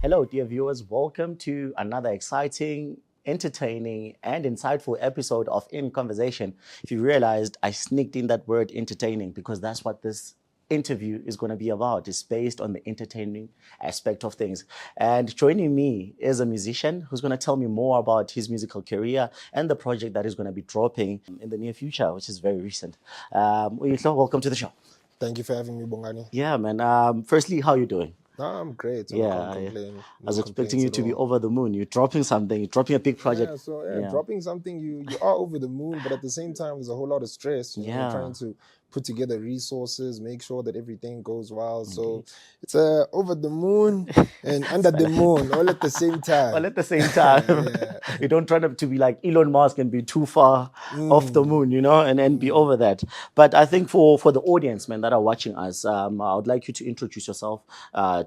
Hello, dear viewers. Welcome to another exciting, entertaining, and insightful episode of In Conversation. If you realized, I sneaked in that word entertaining because that's what this interview is going to be about. It's based on the entertaining aspect of things. And joining me is a musician who's going to tell me more about his musical career and the project that is going to be dropping in the near future, which is very recent. UYIHLO, welcome to the show. Thank you for having me, Bongani. Yeah, man. Firstly, how are you doing? No, I'm great. I Yeah, can't complain. I was expecting you to be over the moon. You're dropping something. You're dropping a big project. Dropping something, you are over the moon, but at the same time, there's a whole lot of stress. You're trying to put together resources, make sure that everything goes well. So it's over the moon and under the moon, all at the same time. All at the same time. You don't try to be like Elon Musk and be too far off the moon, and be over that. But I think for the audience, man, that are watching us, I would like you to introduce yourself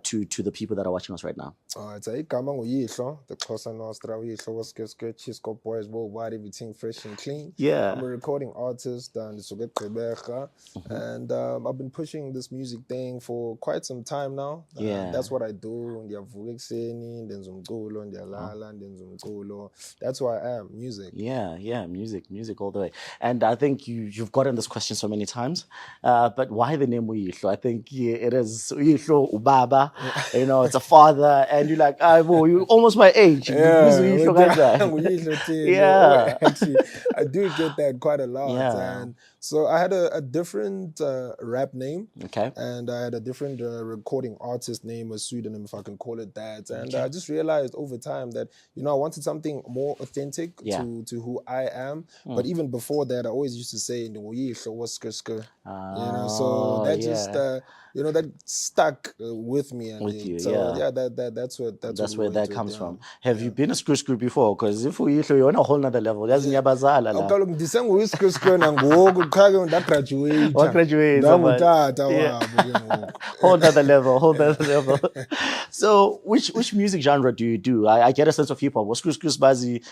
to the people that are watching us right now. It's eGqeberha UYIHLO, the Xhosa Nostra UYIHLO was Chisco boys worldwide, everything fresh and clean. Yeah. I'm a recording artist and it's eGqeberha. And I've been pushing this music thing for quite some time now. That's what I do. That's who I am, music. Yeah, music all the way. And I think you've gotten this question so many times. But why the name UYIHLO? I think it is UYIHLO Ubaba. It's a father, and you're like, well, you're almost my age. Yeah, actually, I do get that quite a lot. Yeah. And so I had a different rap name. Okay. And I had a different recording artist name, a pseudonym, if I can call it that. And I just realized over time that, I wanted something more authentic to who I am. But even before that, I always used to say, so that just, that stuck with me. And with you, that's where that comes from. Have you been a screw before? Because if UYIHLO, you're on a whole nother level. That's Nyabazala. Whole nother level. So, which music genre do you do? I get a sense of hip hop.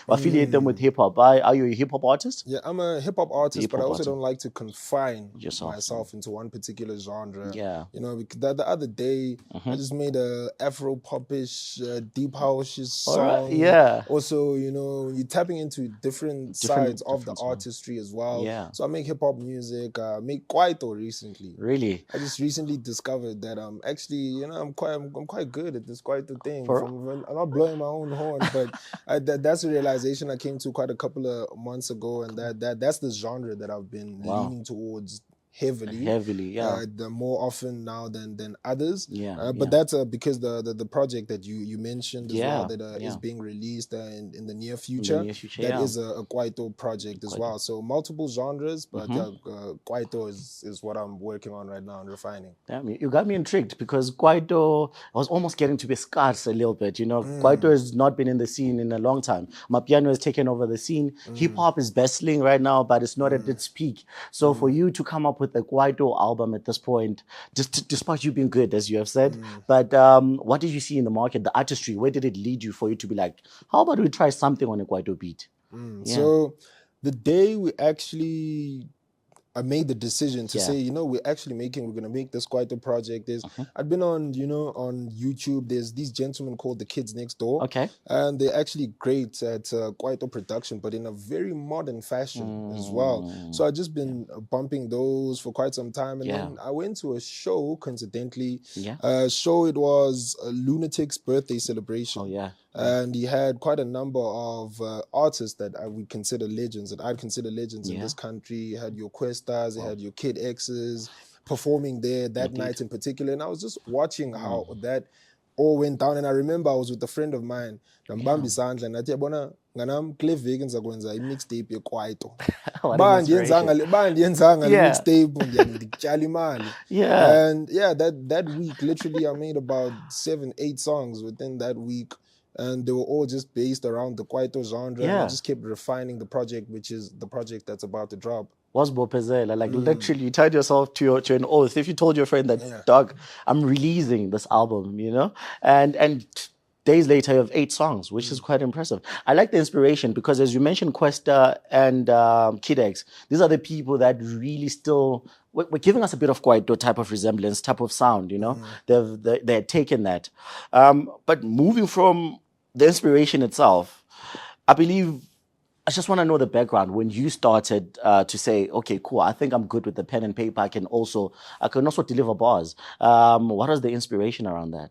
Affiliate them with hip hop. Are you a hip hop artist? Yeah, I'm a hip hop artist, but I also don't like to confine myself into one particular genre. Yeah. Because the other day I just made a Afro popish, deep house song. Right. Yeah. Also, you're tapping into different sides of the artistry as well. Yeah. So I make hip hop music. I make kwaito recently. Really? I just recently discovered that actually, I'm quite good at this kwaito thing. I'm not blowing my own horn, but that's a realization I came to quite a couple of months ago, and that's the genre that I've been leaning towards heavily, the more often now than others. But that's because the project that you mentioned as well that is being released in the near future. That is a kwaito project as well. So multiple genres, but kwaito is what I'm working on right now and refining. Damn, you got me intrigued because kwaito was almost getting to be scarce a little bit. Kwaito has not been in the scene in a long time. Mapiano has taken over the scene. Hip hop is bustling right now, but it's not at its peak. So for you to come up with the kwaito album at this point, just despite you being good, as you have said, but what did you see in the market, the artistry? Where did it lead you for you to be like, how about we try something on a kwaito beat? So the day I made the decision to say, we're going to make this kwaito project. I've been on YouTube. There's these gentlemen called the Kids Next Door. Okay. And they're actually great at kwaito production, but in a very modern fashion as well. So I've just been bumping those for quite some time. And then I went to a show, coincidentally. It was a Lunatic's birthday celebration. Oh, yeah. And he had quite a number of artists that I would consider legends, that I'd consider legends in this country. You had your Questas, you had your Kid X's performing there that night in particular. And I was just watching how that all went down. And I remember I was with a friend of mine, Mbambi Sandla, and I said, nganam kule veki ngizakwenza imixtape yekwaito. Bandiyenzanga imixtape ndityala imali. And that week literally I made about 7-8 songs within that week. And they were all just based around the kwaito genre. And I just kept refining the project, which is the project that's about to drop. Was Bopezela, like literally you tied yourself to an oath. If you told your friend that, dog, I'm releasing this album, and days later, you have 8 songs, which is quite impressive. I like the inspiration because, as you mentioned, Questa and Kid X, these are the people that really still were giving us a bit of Kwaito type of resemblance, type of sound. You know, they've taken that. But moving from the inspiration itself, I believe. I just want to know the background when you started to say, okay, cool. I think I'm good with the pen and paper. I can also deliver bars. What was the inspiration around that?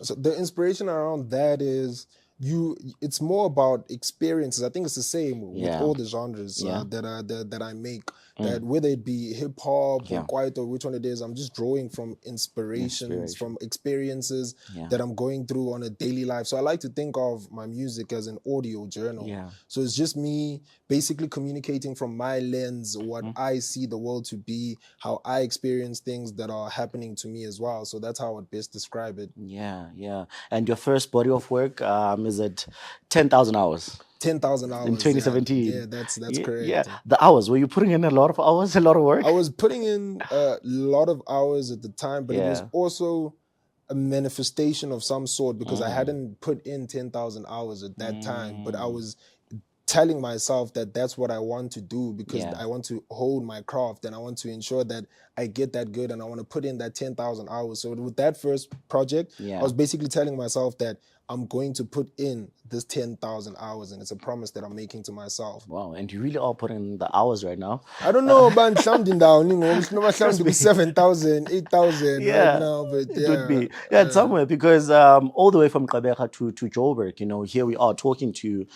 So the inspiration around that is it's more about experiences. I think it's the same with all the genres that I make. That whether it be hip hop or kwaito, which one it is, I'm just drawing from inspirations, from experiences that I'm going through on a daily life. So I like to think of my music as an audio journal. So it's just me basically communicating from my lens, what I see the world to be, how I experience things that are happening to me as well. So that's how I would best describe it. Yeah. And your first body of work is at 10,000 hours. 10,000 hours in 2017. Yeah, that's correct. Yeah, the hours. Were you putting in a lot of hours, a lot of work? I was putting in a lot of hours at the time, but it was also a manifestation of some sort because I hadn't put in 10,000 hours at that time, but I was telling myself that that's what I want to do because I want to hold my craft and I want to ensure that I get that good and I want to put in that 10,000 hours. So with that first project, I was basically telling myself that I'm going to put in this 10,000 hours and it's a promise that I'm making to myself. Wow, and you really are putting in the hours right now. I don't know about sounding down, you know, it's not sounding 7,000, 8,000 right now, but it would be. Yeah, somewhere because all the way from eGqeberha to Joburg, you know, here we are talking to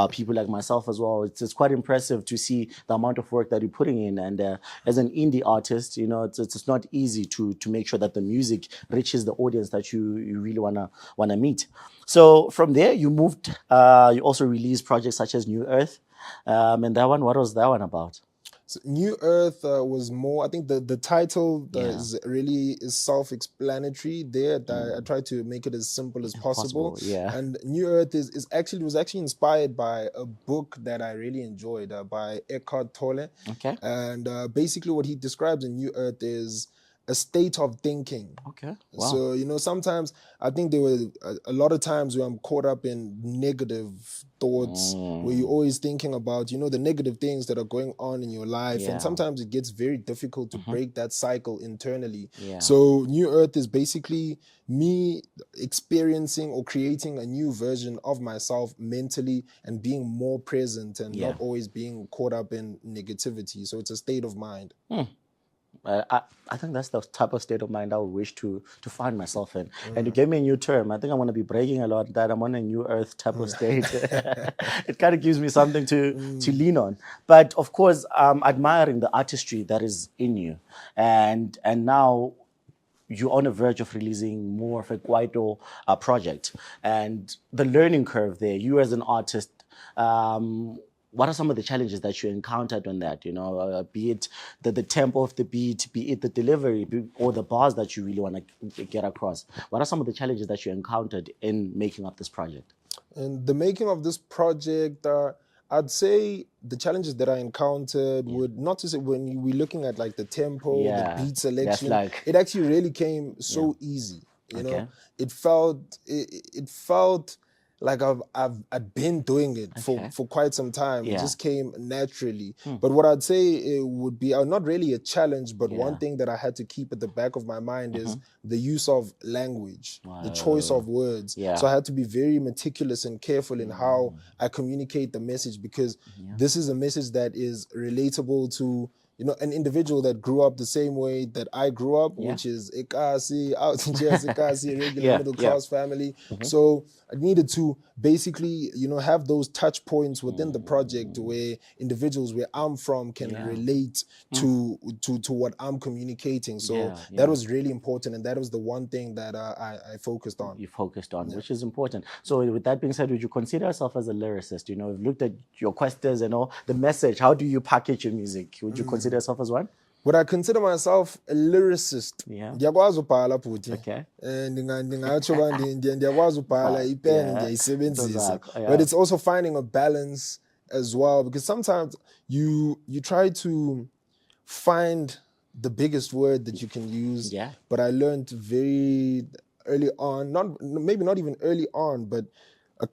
people like myself as well. It's quite impressive to see the amount of work that you're putting in. And as an indie artist, you know, it's not easy to make sure that the music reaches the audience that you really wanna meet. So from there, you moved. You also released projects such as New Earth, and that one. What was that one about? So New Earth was more. I think the title is really self-explanatory. There, I try to make it as simple as possible. And New Earth was actually inspired by a book that I really enjoyed by Eckhart Tolle. Okay. And basically, what he describes in New Earth is a state of thinking. Okay. Wow. So, you know, sometimes I think there were a lot of times where I'm caught up in negative thoughts where you're always thinking about, you know, the negative things that are going on in your life. And sometimes it gets very difficult to break that cycle internally. So New Earth is basically me experiencing or creating a new version of myself mentally and being more present and not always being caught up in negativity. So it's a state of mind. I think that's the type of state of mind I would wish to find myself in. And you gave me a new term. I think I'm going to be bragging a lot that I'm on a New Earth type of state. It kind of gives me something to lean on. But of course, I'm admiring the artistry that is in you. And now you're on the verge of releasing more of a kwaito project. And the learning curve there, you as an artist, what are some of the challenges that you encountered on that? You know, be it the tempo of the beat, be it the delivery, or the bars that you really want to get across. What are some of the challenges that you encountered in making up this project? In the making of this project, I'd say the challenges that I encountered would not to say when we're looking at like the tempo, the beat selection, it actually really came so easy. You know, it felt like I'd been doing it for quite some time. It just came naturally. But what I'd say it would be not really a challenge, but one thing that I had to keep at the back of my mind is the use of language, the choice of words. So I had to be very meticulous and careful in how I communicate the message because this is a message that is relatable to, you know, an individual that grew up the same way that I grew up, which is out in Ikasi, regular middle class family. So I needed to basically, you know, have those touch points within the project where individuals where I'm from can relate to what I'm communicating. So that was really important, and that was the one thing that I focused on. You focused on, which is important. So with that being said, would you consider yourself as a lyricist? You know, we've looked at your questions and all the message. How do you package your music? Would you consider yourself as one? Would I consider myself a lyricist? Ndiyakwazi ubhala futhi. Okay. Ndingatsho ba ndiyakwazi ubhala ipen ndiyayisebenzisa. But it's also finding a balance as well, because sometimes you try to find the biggest word that you can use. But I learned very early on, maybe not even early on, but a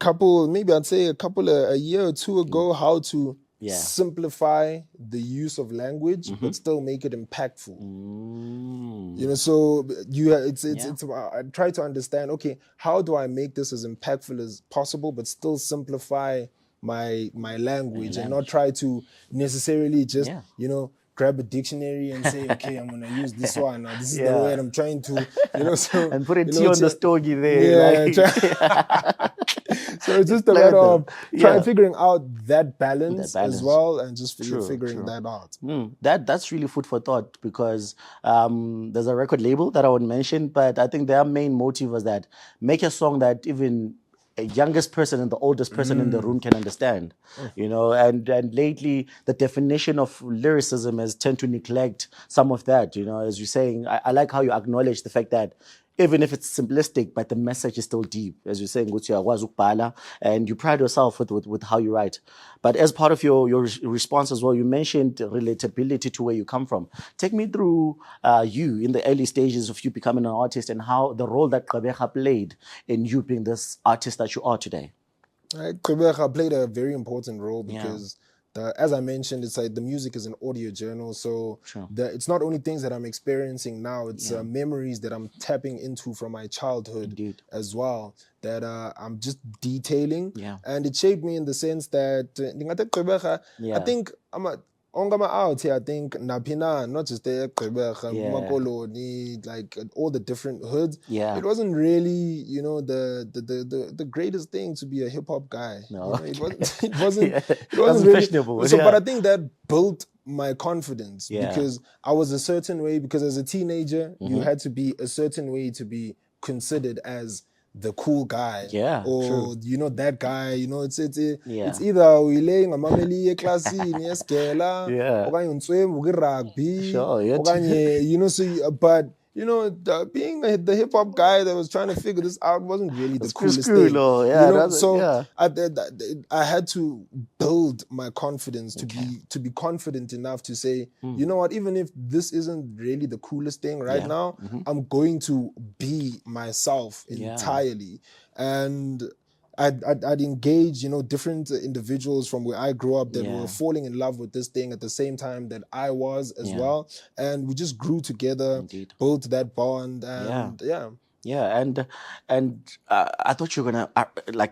year or two ago, how to simplify the use of language but still make it impactful. So I try to understand, okay, how do I make this as impactful as possible but still simplify my language and not try to necessarily just grab a dictionary and say, okay, I'm gonna use this one, or this is the word I'm trying to, so and put a T on the stogie there. So it's just a matter of figuring out that balance as well, and just figuring that out. That's really food for thought, because there's a record label that I would mention, but I think their main motive was that make a song that even a youngest person and the oldest person in the room can understand, and lately the definition of lyricism has tend to neglect some of that, as you're saying. I like how you acknowledge the fact that even if it's simplistic, but the message is still deep. As you're saying, and you pride yourself with how you write. But as part of your response as well, you mentioned relatability to where you come from. Take me through you in the early stages of you becoming an artist, and how the role that eGqeberha played in you being this artist that you are today. eGqeberha played a very important role because as I mentioned, it's like the music is an audio journal, so it's not only things that I'm experiencing now, it's memories that I'm tapping into from my childhood as well, that I'm just detailing, and it shaped me in the sense that I think out here, I think Napina, not just the eGqeberha, Makoloni, like all the different hoods. It wasn't really, the greatest thing to be a hip hop guy. No. It wasn't really fashionable. So, but I think that built my confidence because I was a certain way. Because as a teenager, you had to be a certain way to be considered as the cool guy, or that guy. It's either uile ngamameli eklasini eskela, okanye unswem rugby, okanye but being the hip hop guy that was trying to figure this out wasn't really the coolest thing. I had to build my confidence to be confident enough to say, you know what, even if this isn't really the coolest thing right now, I'm going to be myself entirely. And I'd engage, different individuals from where I grew up that were falling in love with this thing at the same time that I was as well. And we just grew together, built that bond, and and I thought you were gonna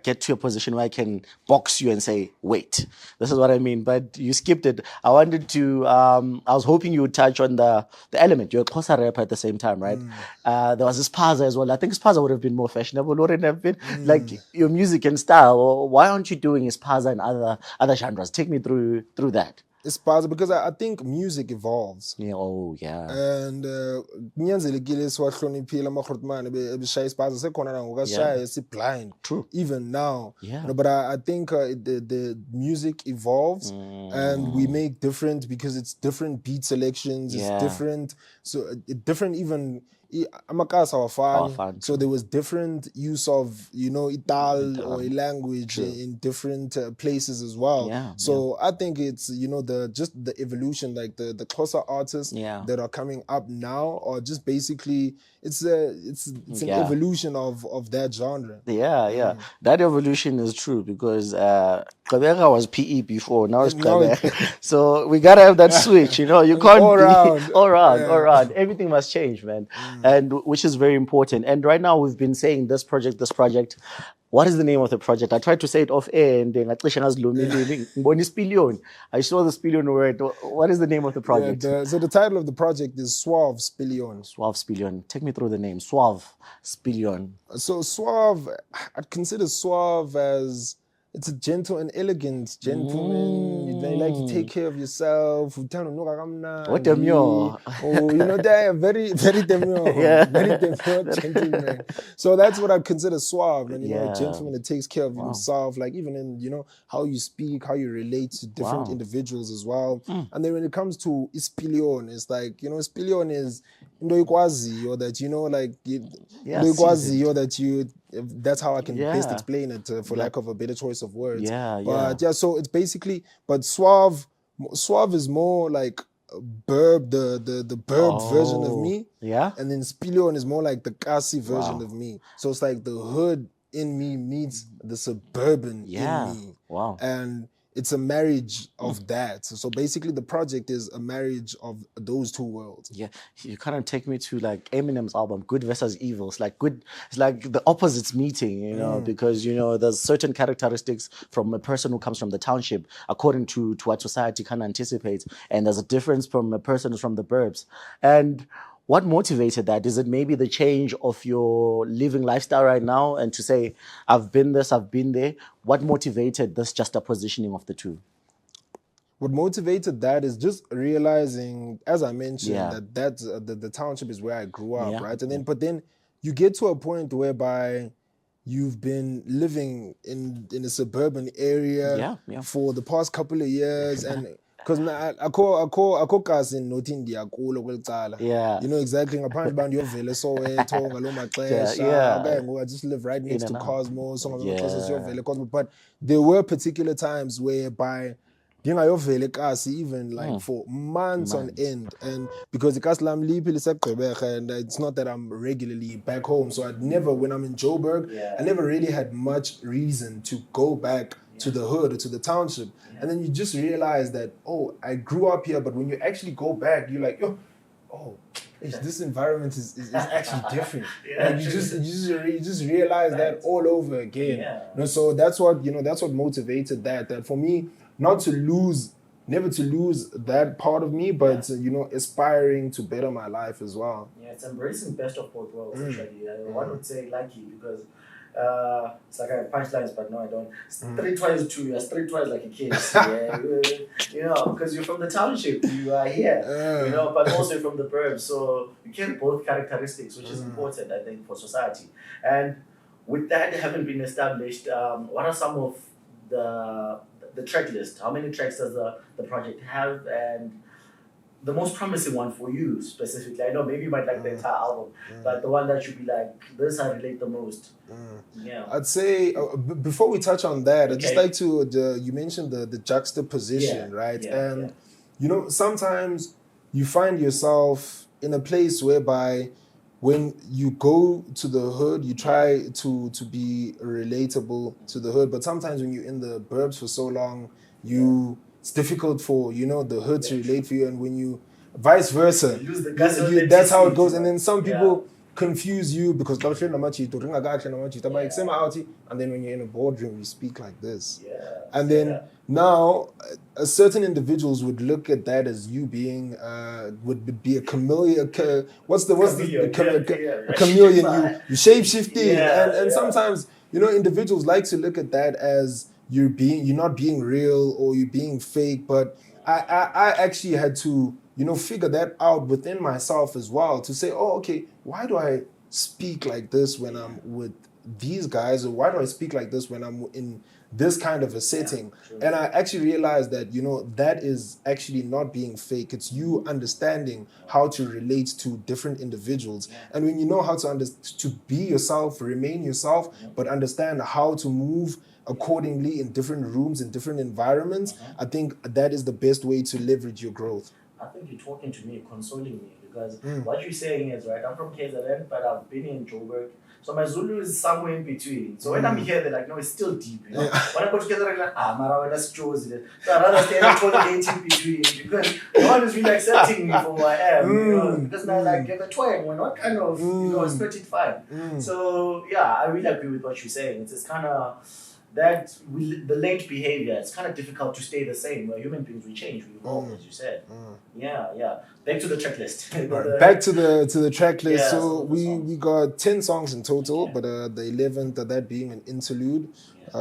get to a position where I can box you and say, wait, this is what I mean, but you skipped it. I wanted to. I was hoping you would touch on the element. You're a Xhosa rapper at the same time, right? There was this Spaza as well. I think Spaza would have been more fashionable, wouldn't have been like your music and style. Or why aren't you doing Spaza and other genres? Take me through that. It's positive because I think music evolves. And kunyanzelekile siwahloniphile amakhortmane ebeshaya ispaza sekhona ngokashaya blind. True. Even now. But I think the music evolves and we make different, because it's different beat selections, it's different, so different even amakasa awafani. So there was different use of ital or a language in different places as well. So I think it's the evolution, like the Xhosa artists that are coming up now, or just basically it's an evolution of that genre. That evolution is true, because eGqeberha was PE before, now it's eGqeberha. So we gotta have that switch, you can't all around. Everything must change, man. And which is very important. And right now we've been saying this project. What is the name of the project? I tried to say it off air, and I saw the spillion word. What is the name of the project? So the title of the project is Suave Spillion. Suave Spillion. Take me through the name. Suave Spillion. So Suave, I'd consider Suave as it's a gentle and elegant gentleman. You like to take care of yourself. What demure? They are very, very demure. Very demure gentleman. So that's what I consider suave. And a gentleman that takes care of himself, like even in how you speak, how you relate to different individuals as well. And then when it comes to Ispilion, it's like Ispilion is ndoikwazi, or that ndoikwazi, or that you. That's how I can best explain it, for lack of a better choice of words. So it's basically, but suave is more like Burb, the Burb version of me. Yeah. And then Spilion is more like the Kasi version of me. So it's like the hood in me meets the suburban in me. Wow. And it's a marriage of that. So basically the project is a marriage of those two worlds. Yeah, you kind of take me to like Eminem's album, Good versus Evil. It's like it's like the opposites meeting, you know, because, you know, there's certain characteristics from a person who comes from the township, according to what society kind of anticipates. And there's a difference from a person who's from the burbs. And what motivated that? Is it maybe the change of your living lifestyle right now and to say, I've been this, I've been there? What motivated this juxtapositioning of the two? What motivated that is just realizing, as I mentioned, that's the township is where I grew up, right? And then, but then you get to a point whereby you've been living in a suburban area for the past couple of years, and because akho kasi nothi ndiyakulo kwelicala. You know exactly ngaphandle bani yovela Soweto ngalo maxesha. Okay, I just live right next to Cosmos, so ngalo maxesha siyovela Cosmos. But there were particular times whereby even like for months on end, and because I'm eGqeberha, and it's not that I'm regularly back home, so I'd never, when I'm in Joburg, I never really had much reason to go back to the hood or to the township. And then you just realize that, oh, I grew up here, but when you actually go back, you're like, this environment is actually different. Like you just realize that all over again. You know, so that's what motivated that for me, never to lose that part of me, but you know, aspiring to better my life as well. Yeah, it's embracing best of both worlds. Actually, one would say lucky because it's like I have punchlines, but no, I don't. Streetwise too. You're streetwise like a kid. You know, because you're from the township, you are here. You know, but also from the burbs, so you carry both characteristics, which is important, I think, for society. And with that having been established, what are some of the track list? How many tracks does the project have, and the most promising one for you specifically? I know maybe you might like the entire album, but the one that you'd be like, this I relate the most. Yeah, I'd say before we touch on that, I'd just like to you mentioned the juxtaposition, right? You know, sometimes you find yourself in a place whereby when you go to the hood, you try to be relatable to the hood, but sometimes when you're in the burbs for so long, it's difficult for, you know, the hood to relate for you, and when you vice versa, that's how it goes. And then some people confuse you because and then when you're in a boardroom, you speak like this. And then now certain individuals would look at that as you being would be a chameleon. What's the chameleon? You shape shifting, and sometimes, you know, individuals like to look at that as you're not being real or you're being fake. But I actually had to, you know, figure that out within myself as well, to say, oh, okay, why do I speak like this when I'm with these guys, or why do I speak like this when I'm in this kind of a setting? And I actually realized that, you know, that is actually not being fake. It's you understanding how to relate to different individuals. And when you know how to be yourself, remain yourself, but understand how to move accordingly in different rooms, in different environments, I think that is the best way to leverage your growth. I think you're talking to me, consoling me, because what you're saying is right. I'm from KZN, but I've been in Joburg. So my Zulu is somewhere in between. So when I'm here, they're like, no, it's still deep, you know. When I go together, they're like, Mara, that's chosen. So I'd rather stay in between, because no one is really accepting me for who I am, you know. Because now, like, you're the twang, we're not kind of, you know, expected fine. So yeah, I really agree with what you're saying. It's kind of that the linked behavior, it's kind of difficult to stay the same. We're human beings, we change, we evolve, as you said. Yeah. Back to the track list. Back to the track list. Yeah, so we got 10 songs in total, but the 11th, that being an interlude.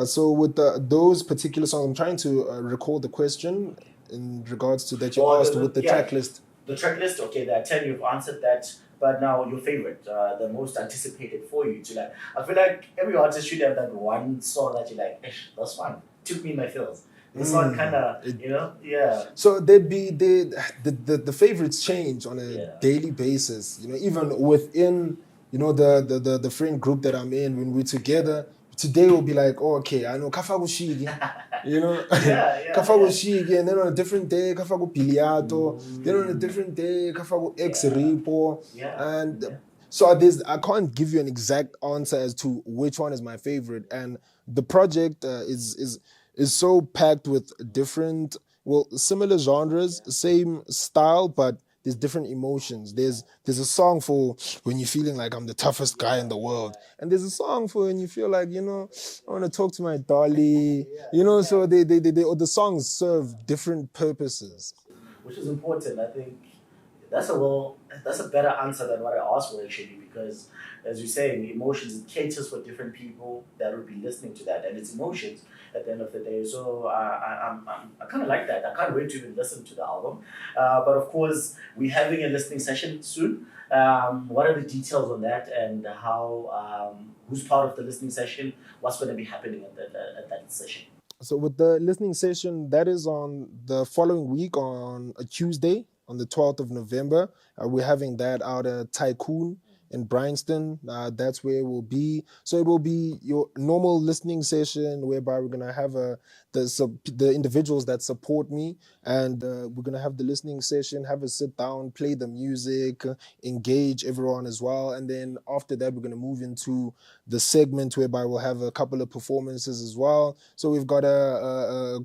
So with those particular songs, I'm trying to recall the question in regards to that you asked with the track list. The track list, okay, there are 10, you've answered that. But now your favorite, the most anticipated for you to like. I feel like every artist should have that one song that you're like, that's fun. Took me in my feels. This one kind of, you know, So there'd be the favorites change on a daily basis. You know, even within, you know, the friend group that I'm in, when we're together, we today will be like, oh, okay, I know kafago shigi, you know, kafago shigi, and then on a different day kafago piliato, then on a different day kafago ex repo, and so I can't give you an exact answer as to which one is my favorite. And the project is so packed with different, similar genres, same style, but there's different emotions. There's a song for when you're feeling like I'm the toughest guy in the world, and there's a song for when you feel like, you know, I want to talk to my dolly, you know. So the songs serve different purposes, which is important. I think that's a better answer than what I asked for actually, because as you say, emotions, it caters for different people that would be listening to that, and it's emotions at the end of the day. So I kind of like that. I can't wait to even listen to the album. But of course, we're having a listening session soon. What are the details on that, and how who's part of the listening session? What's going to be happening at that session? So with the listening session, that is on the following week on a Tuesday, on the 12th of November. We're having that out at Tycoon in Bryanston. That's where it will be. So it will be your normal listening session whereby we're going to have the individuals that support me, and we're going to have the listening session, have a sit down, play the music, engage everyone as well. And then after that, we're going to move into the segment whereby we'll have a couple of performances as well. So we've got a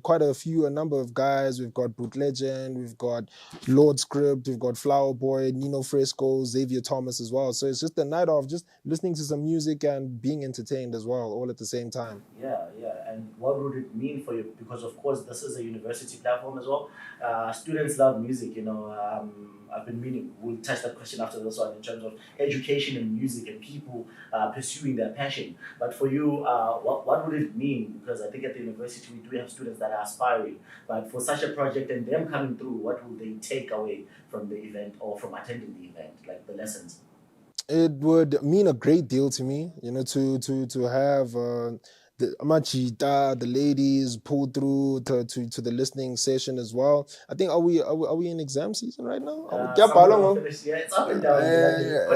number of guys. We've got Boot Legend, we've got Lord Script, we've got Flower Boy, Nino Fresco, Xavier Thomas as well. So it's just a night of just listening to some music and being entertained as well, all at the same time. Yeah. And what would it mean for you? Because of course, this is a university platform as well. Students love music, you know. I've been meaning, we'll touch that question after this one in terms of education and music and people pursuing their passion. But for you, what would it mean? Because I think at the university we do have students that are aspiring. But for such a project and them coming through, what will they take away from the event or from attending the event, like the lessons? It would mean a great deal to me, you know, to have the Amachita, the ladies pull through to the listening session as well. I think are we in exam season right now? Yeah, it's up and down. Yeah,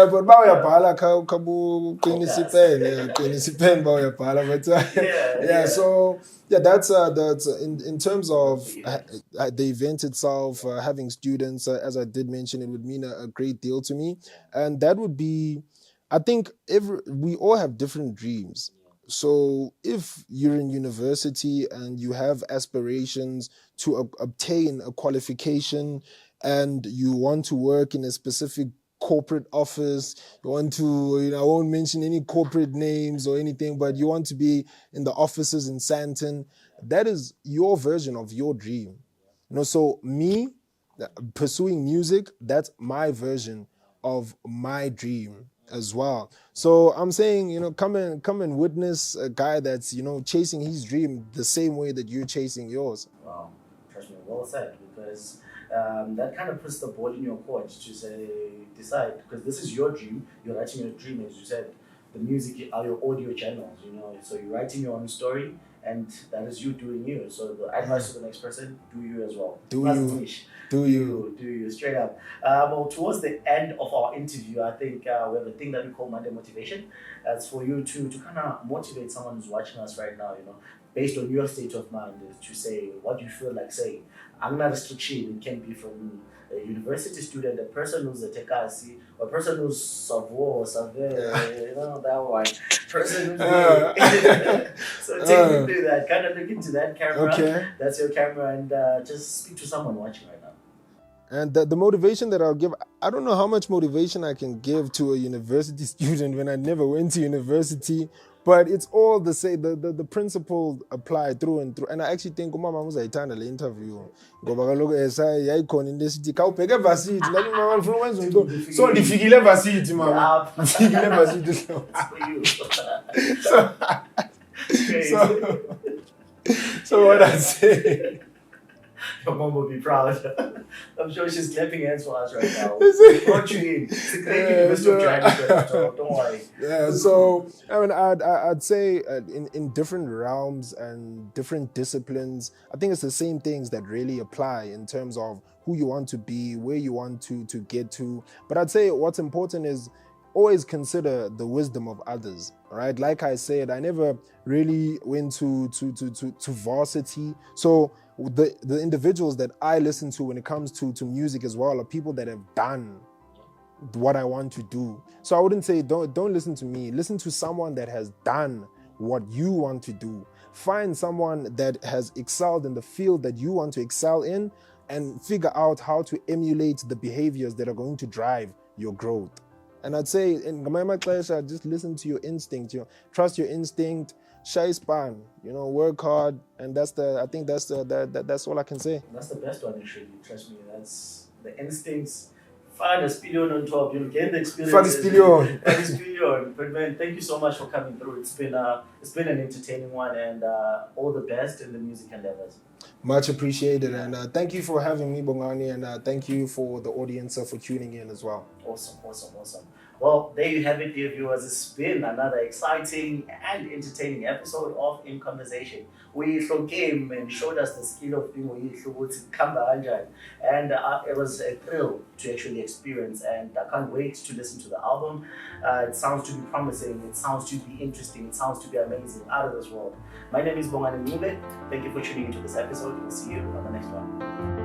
but bawuyabhala qinisipeni bawuyabhala, but yeah, so yeah, that's in terms of the event itself, having students, as I did mention, it would mean a great deal to me. And that would be, I think we all have different dreams. So if you're in university and you have aspirations to obtain a qualification and you want to work in a specific corporate office, you want to, you know, I won't mention any corporate names or anything, but you want to be in the offices in Sandton, that is your version of your dream. You know, so me pursuing music, that's my version of my dream as well. So I'm saying, you know, come and witness a guy that's, you know, chasing his dream the same way that you're chasing yours. Wow, trust me, well said, because that kind of puts the ball in your court to decide, because this is your dream. You're writing your dream, as you said. The music are your audio channels, you know. So you're writing your own story, and that is you doing you. So the advice to the next person: do you as well. Do you straight up. Well, towards the end of our interview, I think we have a thing that we call Monday Motivation. It's for you to kind of motivate someone who's watching us right now, you know, based on your state of mind, to say what you feel like saying. I'm not restriction. It can be from a university student, a person who's a tekasi, or a person who's savo, you know, that one. Person who's so take me through that. Kind of look into that camera. Okay. That's your camera, and just speak to someone watching right now. And the motivation that I'll give, I don't know how much motivation I can give to a university student when I never went to university, but it's all the same. The principle apply through and through. And I actually think umama uzayithanda le interview ngoba kaloku yayikhona into esithi khawubheke evasithi ngathi mama ngifuna ukwenza into so ndifikile evasithi mama ndifikile evasithi so what I say Your mom will be proud. I'm sure she's clapping hands for us right now. We brought you in. It's a great university of Johannesburg. Don't worry. Yeah, so I mean, I'd say in different realms and different disciplines, I think it's the same things that really apply in terms of who you want to be, where you want to get to. But I'd say what's important is always consider the wisdom of others. Right? Like I said, I never really went to varsity. So the individuals that I listen to when it comes to music as well are people that have done what I want to do. So I wouldn't say don't listen to me. Listen to someone that has done what you want to do. Find someone that has excelled in the field that you want to excel in, and figure out how to emulate the behaviors that are going to drive your growth. And I'd say in my class, just listen to your instinct. Trust your instinct. Shy span. Work hard, and that's all I can say. That's the best one, actually. Trust me. That's the instincts. Find a spillion on top. You'll gain the experience. Find a spillion. Find a spillion. But man, thank you so much for coming through. It's been an entertaining one, and all the best in the music endeavors. Much appreciated, and thank you for having me, Bongani, and thank you for the audience for tuning in as well. Awesome. Well, there you have it, dear viewers. It's been another exciting and entertaining episode of In Conversation. UYIHLO came and showed us the skill of being UYIHLO, and it was a thrill to actually experience, and I can't wait to listen to the album. It sounds to be promising, it sounds to be interesting, it sounds to be amazing, out of this world. My name is Bongani. Thank you for tuning into this episode. We'll see you on the next one.